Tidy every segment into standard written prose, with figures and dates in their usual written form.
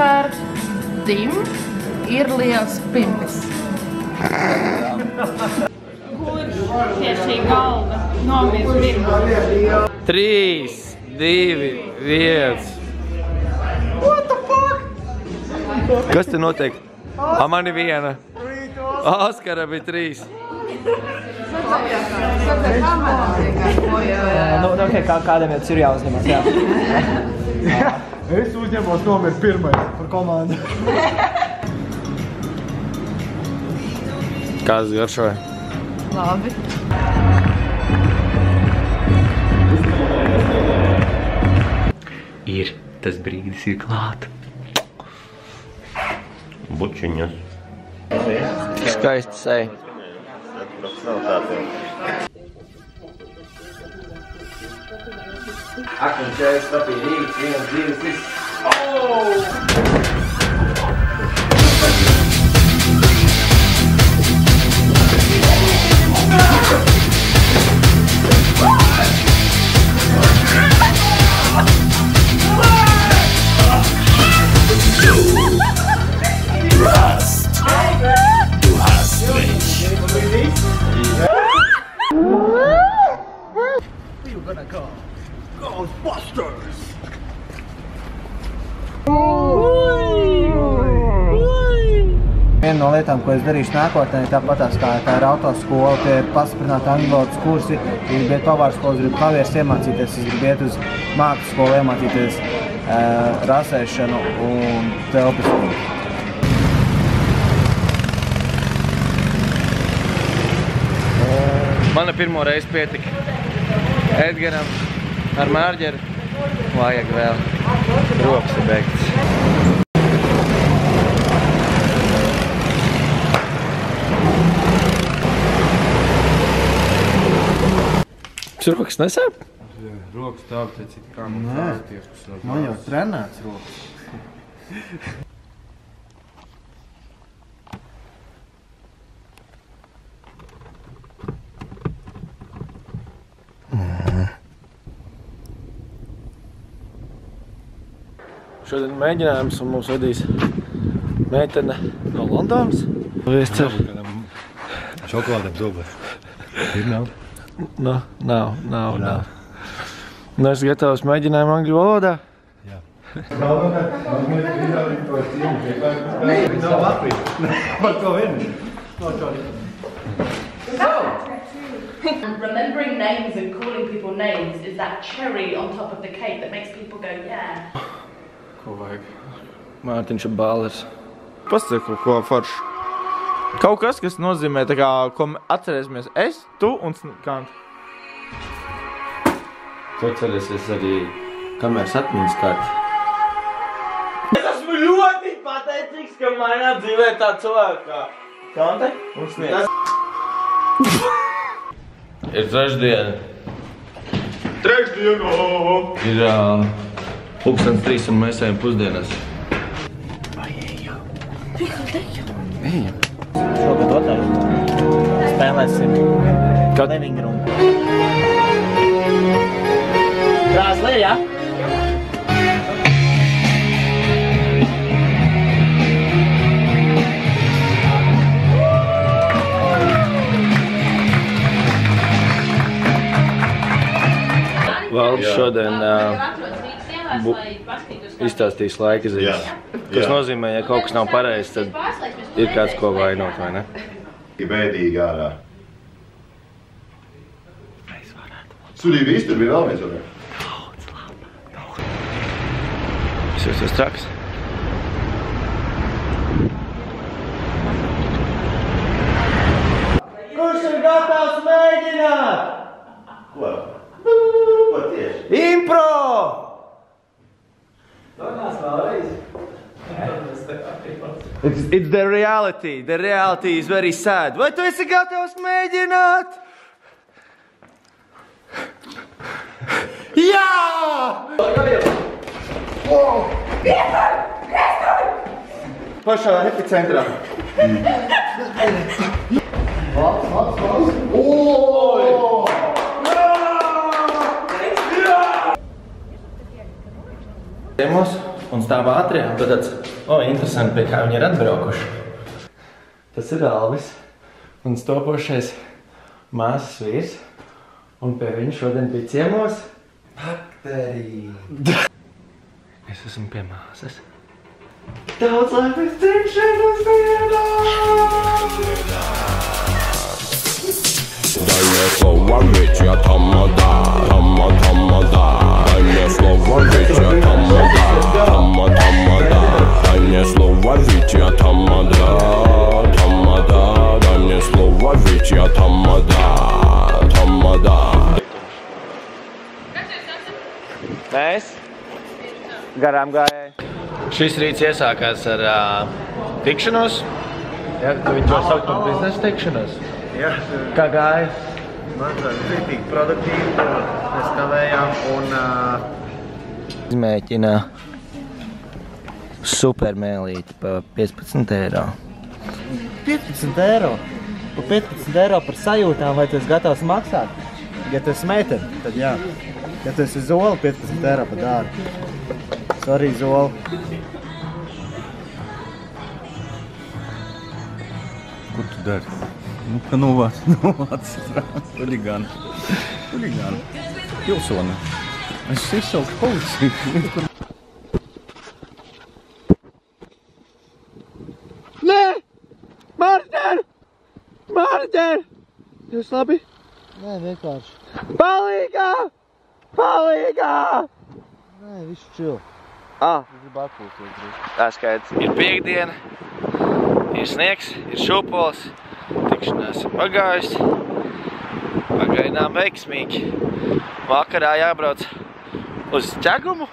Kardim ir liels pimpis. Kurš pie šī galda nomirst pirmā? 3, 2, 1. What the fuck? Kas te notiek? Man ir 1. Oskara bija 3. Kādam jau ir jāuzņemas, jā. Es uzņemos nomirt pirmais par komandu. Kāds garšoja? Labi. Tas brīdis ir klāt. Bučiņas. Skaisti seja. Akmeņķēs, lapī, rīts, 1, 2, 3. Viena no lietām, ko es darīšu nākotnē, tāpatās kā tā ir autoskola, tie pastiprināti angļu valodas kursi, es gribu iet pavārskolas, gribu klavieres iemācīties, es gribu iet uz mākslas skolu iemācīties rasēšanu un telpiskumu. Mana pirmo reizi pietika Edgaram ar mērģeri. Vajag vēl. Rokas ir beigts. Rokas nesāp? Rokas tāpēc, cik kā man tāpēc. Man jau trenēts rokas. Šodien mēģinājums un mums vedīs meitene no Londonas. Šokolādēm zobas. Ir nav? Nav. Nu, es gatavs mēģinājumu angļu valodā. Jā. Nav Latvijas. Par to vien. Remembering names and calling people names is that cherry on top of the cake that makes people go, yeah. Ko vajag? Mārtiņš ir bālers. Pasaka ko forši. Kaut kas, kas nozīmē tā kā, ko atcerēsimies es, tu un Kant. Tu atcerēsies arī kameras atmiņas karti. Es esmu ļoti pateicīgs, ka manā dzīvē tā cilvēka kā Kante un Sniegs. Ir trešdiena. Ir 2:03 un mēs ejam pusdienās. Vai ejam? Ejam. Šogad otrais. Spēlēsim living room. Krāsli, jā? Valdis šodien izstāstīs laika ziņas. Kas nozīmē, ja kaut kas nav pareizs, tad ir kāds, ko vainot, vai ne? Bēdīgi ārā. Sudīja viss, tur bija vēl viens varētu. Daudz laba. Es jūtos traks. Kurš ir gatavs mēģināt? Ko? Ko tieši? Impro! It's the reality. The reality is very sad. Vai tu esi gatavs mēģināt? Jā! Pašā epicentrā. Vamos. un stāv ātrie, un tad tāds, interesanti, pie kā viņi ir atbraukuši. Tas ir Alvis, un stopošais māsas vīrs, un pie viņa šodien bija ciemos bakterija. Es esmu pie māsas. Daudz laimīgs dzimšanas dienā! Дай мне слово, ведь я тамада. Дай мне слово, ведь я тамада. Дай мне слово, ведь я тамада. Дай мне слово, ведь я тамада. Mēs garām gājēji. Šis rīts iesākās ar tikšanos. Jā, tu viņš var saukt par biznesa tikšanos. Jā. Kā gāja? Manuprāt, citīgi produktīvi, mēs kavējām un... Izmēķina supermēlīti pa 15 eiro. 15 eiro? Pa 15 eiro par sajūtām, vai tu esi gatavs maksāt? Ja tu esi meitene, tad jā. Ja tu esi Zola, 15 eiro par dārgu. Sorry, Zola. Ko tu dari? Nu, ka novāc huligāni. Pilsoni. Es izsaukšu policiju. Nē! Martin! Martin! Jūs labi? Nē, vienkārši. Palīgā! Palīgā! Nē, viss čil. Es gribu atpūsties. Tā skaidrs. Ir piekdiena, ir sniegs, ir šūpols, tikšanās ir pagājusi. Pagaidām veiksmīgi. Vakarā jābrauc uz ķegumu.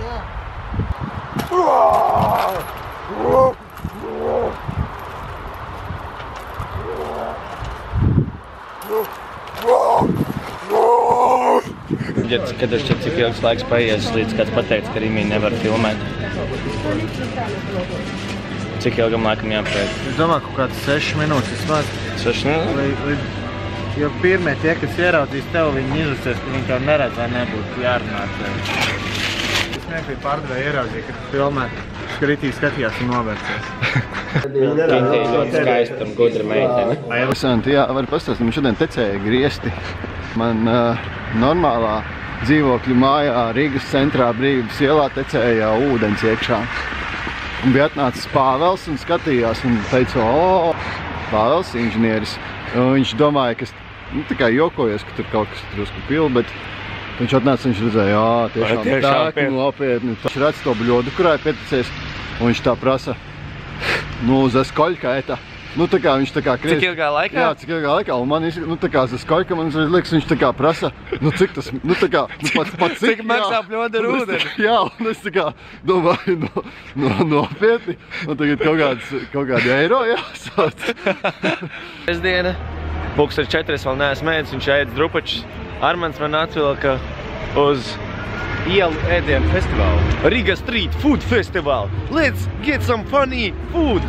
Jā. Kad ir cik ilgs laiks paies, līdz kāds pateica, ka Rimī nevar filmēt. Cik ilgam laikam jāpēc? Es domāju, kaut kāds 6 minūtes vismaz. 6 minūtes? Jo pirmie tie, kas ieraudzīs tevi, viņi izlasies, ka viņi tev neredz vai nebūtu jārunā ar tevi. Es smieklīgi pārdevēju ieraudzīju, ka filmēt, skritīgi skatījās un novērsies. Kintī ļoti skaista un gudra meitene. Interesanti, jā, var pastāstīt, man šodien tecēja griesti. Man normālā dzīvokļu mājā Rīgas centrā Brīvības ielā tecēja ūdens iekšā. Un bija atnācis Pāvels un skatījās un teica, Pāvels inženieris. Un viņš domāja, ka tā kā jokojies, ka tur kaut kas drusku pil, bet viņš atnāca, viņš redzēja, tiešām tā nopietni. Viņš redz to bļodu, kurā ir pieticējis, un viņš tā prasa, za skoļka eta. Tā kā viņš tā kā krieš... Cik ilgā laikā? Jā, cik ilgā laikā, un man tā kā za skoļka, man liekas, viņš tā kā prasa, cik tas, tā kā, pat cik maksā bļoda ar ūdeni? Jā, un es tā kā domāju, nopietni, un tagad kaut kādi eiro jāsāt. Sestdiena, pulkst ir 4, vēl neesmu ēdis, viņš ēdis drupačus. Armands man atvilka uz ielu ēdienu festivālu. Riga Street Food Festival. Let's get some funny food!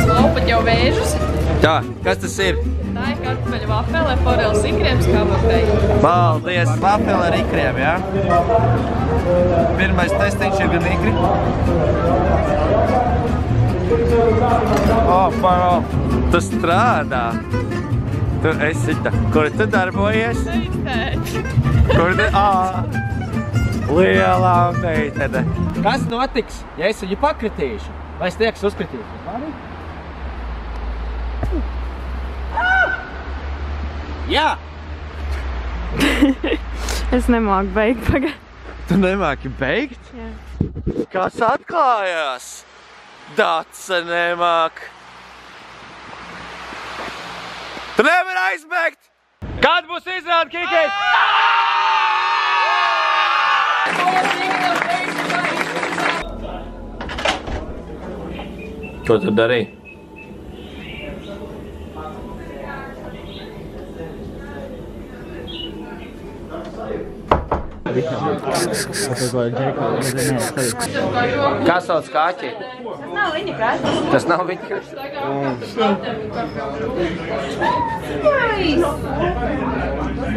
Laupat jau vēžus. Tā, kas tas ir? Tā ir kartupeļu vafele, foreles ikrēms kāpotei. Paldies! Vafele ar ikriem, jā? Pirmais testiņš ir gan ikri. Tu strādā! Tu esi tā. Kur tu darbojies? Kur tu? Lielā meitene. Kas notiks, ja es viņu pakritīšu? Vai es tieks uzkritīšu? Jā! Es nemāku beigt pagad. Tu nemāki beigt? Jā. Kas atklājās? Dace nemāk. Tu nevari aizbēgt! Kad būs izrāda, Kikei? Ko tu darīji? Kā sauc kaķi? Tas nav viņa krāsas. Tas nav viņa kaķis.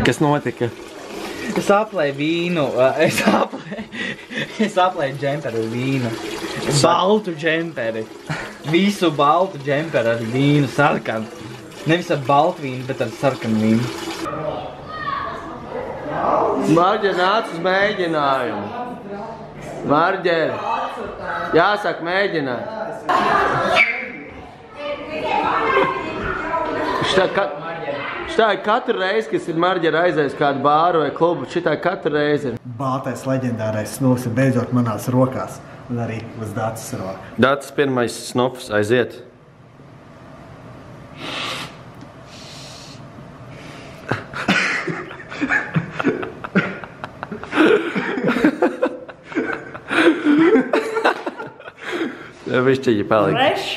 Kas notika? Es aplēju vīnu, es aplēju džemperi ar vīnu. Baltu džemperi. Visu baltu džemperi ar vīnu sarkanu. Nevis ar baltu vīnu, bet ar sarkanu vīnu. Marģer nāc uz mēģinājumu. Marģer. Jāsaka mēģināt. Šitā ir katru reizi, kas ir Marģera aizies kādu bāru vai klubu, šitā katru reizi ir. Baltais leģendārais snufs ir beidzot manās rokās. Un arī uz Dācis roka. Dācis pirmais snufs aiziet. Višķiņi palika. Fresh.